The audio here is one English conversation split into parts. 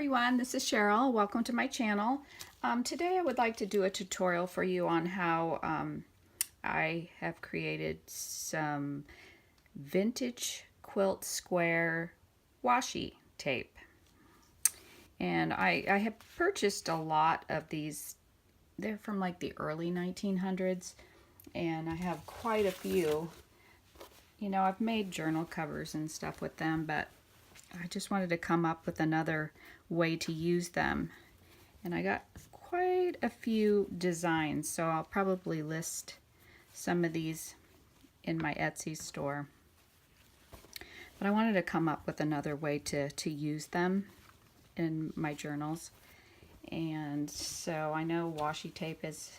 everyone, this is Cheryl. Welcome to my channel. Today I would like to do a tutorial for you on how I have created some vintage quilt square washi tape. And I have purchased a lot of these. They're from like the early 1900s, and I have quite a few. You know, I've made journal covers and stuff with them, but I just wanted to come up with another way to use them. And I got quite a few designs, so I'll probably list some of these in my Etsy store. But I wanted to come up with another way to use them in my journals. And so I know washi tape is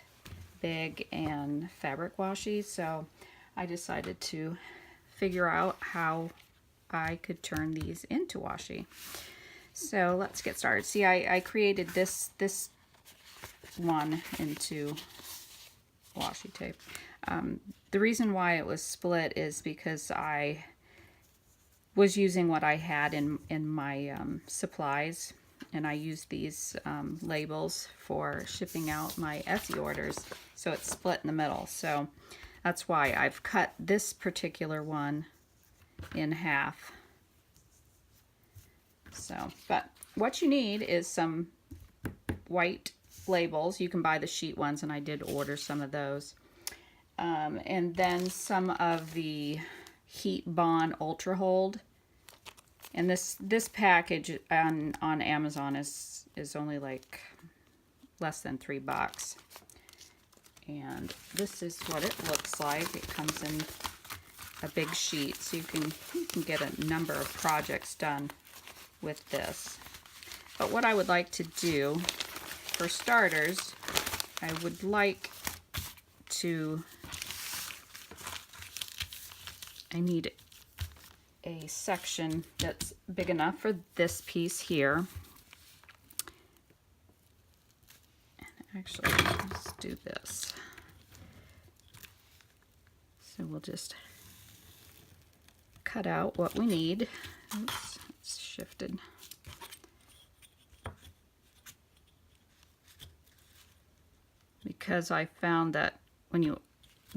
big and fabric washi, so I decided to figure out how I could turn these into washi. So let's get started. See, I created this one into washi tape. The reason why it was split is because I was using what I had in my supplies, and I used these labels for shipping out my Etsy orders, so it's split in the middle. So that's why I've cut this particular one in half. So, but what you need is some white labels. You can buy the sheet ones, and I did order some of those. And then some of the Heat Bond Ultra Hold. And this package on Amazon is only like less than $3. And this is what it looks like. It comes in a big sheet, so you can get a number of projects done with this. But what I would like to do, for starters, I would like to, I need a section that's big enough for this piece here. And actually, let's do this. So we'll just cut out what we need. Oops, it's shifted. Because I found that when you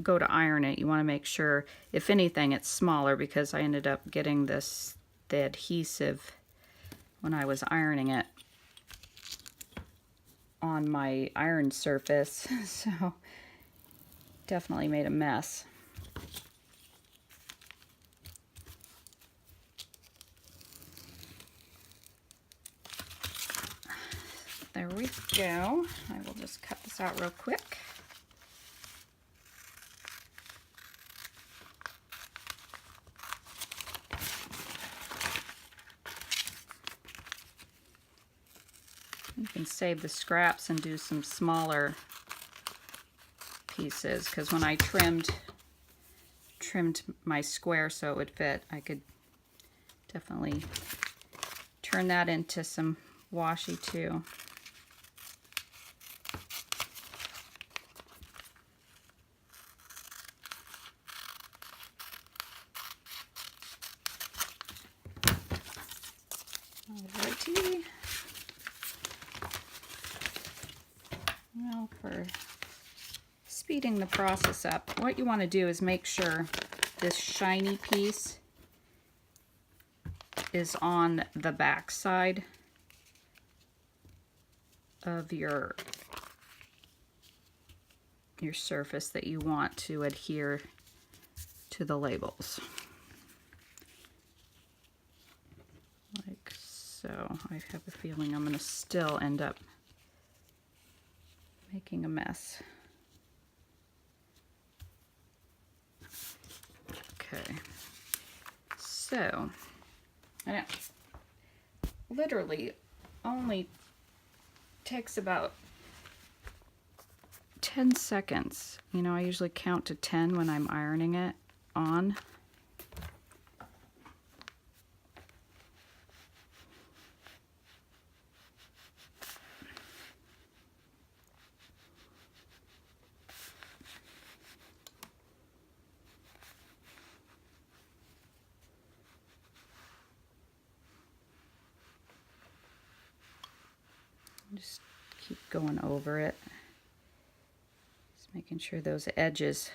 go to iron it, you want to make sure, if anything, it's smaller, because I ended up getting the adhesive when I was ironing it on my iron surface, so definitely made a mess. There we go. I will just cut this out real quick. You can save the scraps and do some smaller pieces, because when I trimmed my square so it would fit, I could definitely turn that into some washi too. Alrighty. Well, for speeding the process up, what you want to do is make sure this shiny piece is on the back side of your surface that you want to adhere to the labels. Like so. I have a feeling I'm going to still end up making a mess. Okay, so, and it literally only takes about 10 seconds. You know, I usually count to 10 when I'm ironing it on. Just keep going over it. Just making sure those edges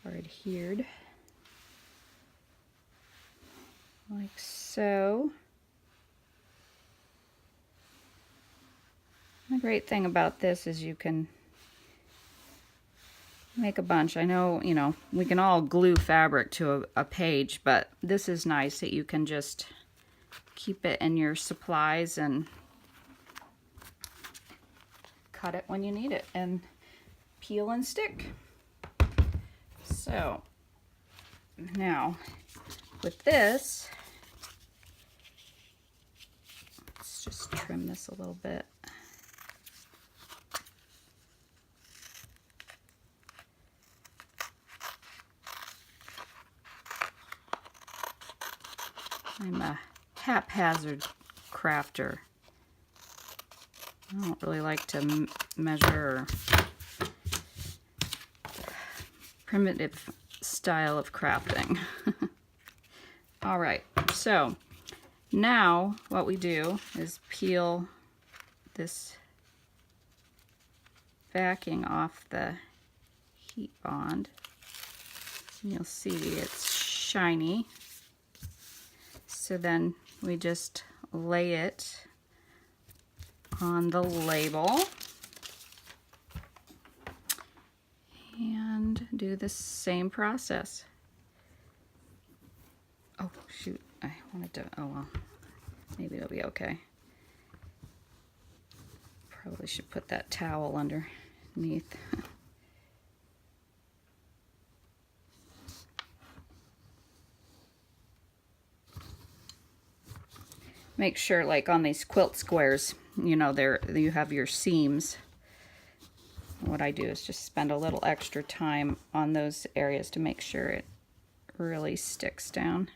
are adhered. Like so. The great thing about this is you can make a bunch. I know, you know, we can all glue fabric to a page, but this is nice that you can just keep it in your supplies and cut it when you need it and peel and stick. So now with this, let's just trim this a little bit. I'm a haphazard crafter. I don't really like to measure, or primitive style of crafting. All right, so now what we do is peel this backing off the heat bond. And you'll see it's shiny. So then we just lay it on the label and do the same process. Oh shoot, I wanted to, oh well, maybe it'll be okay. Probably should put that towel underneath. Make sure, like on these quilt squares, you know, you have your seams. What I do is just spend a little extra time on those areas to make sure it really sticks down.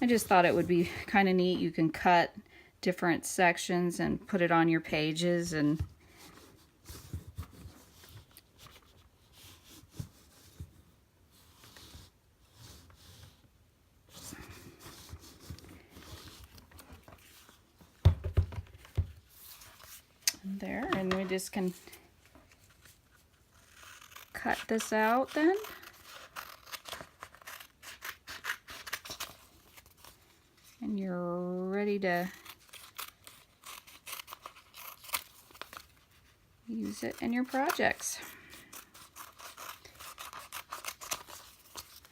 I just thought it would be kind of neat. You can cut different sections and put it on your pages, and there, and we just can cut this out then. And you're ready to use it in your projects.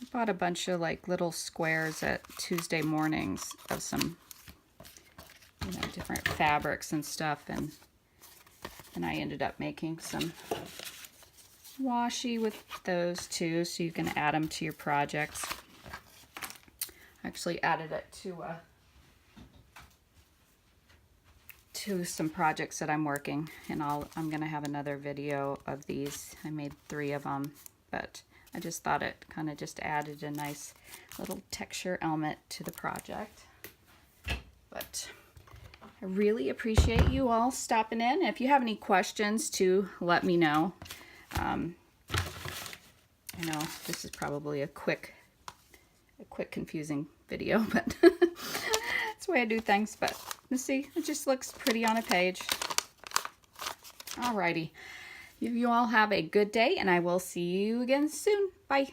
I bought a bunch of like little squares at Tuesday mornings of some, you know, different fabrics and stuff, and I ended up making some washi with those too, so you can add them to your projects. I actually added it to some projects that I'm working, and I'm gonna have another video of these. I made 3 of them, but I just thought it kind of just added a nice little texture element to the project. But I really appreciate you all stopping in. If you have any questions, too, let me know. I know this is probably a quick confusing video, but that's the way I do things. But let's see, it just looks pretty on a page. Alrighty, you all have a good day, and I will see you again soon. Bye.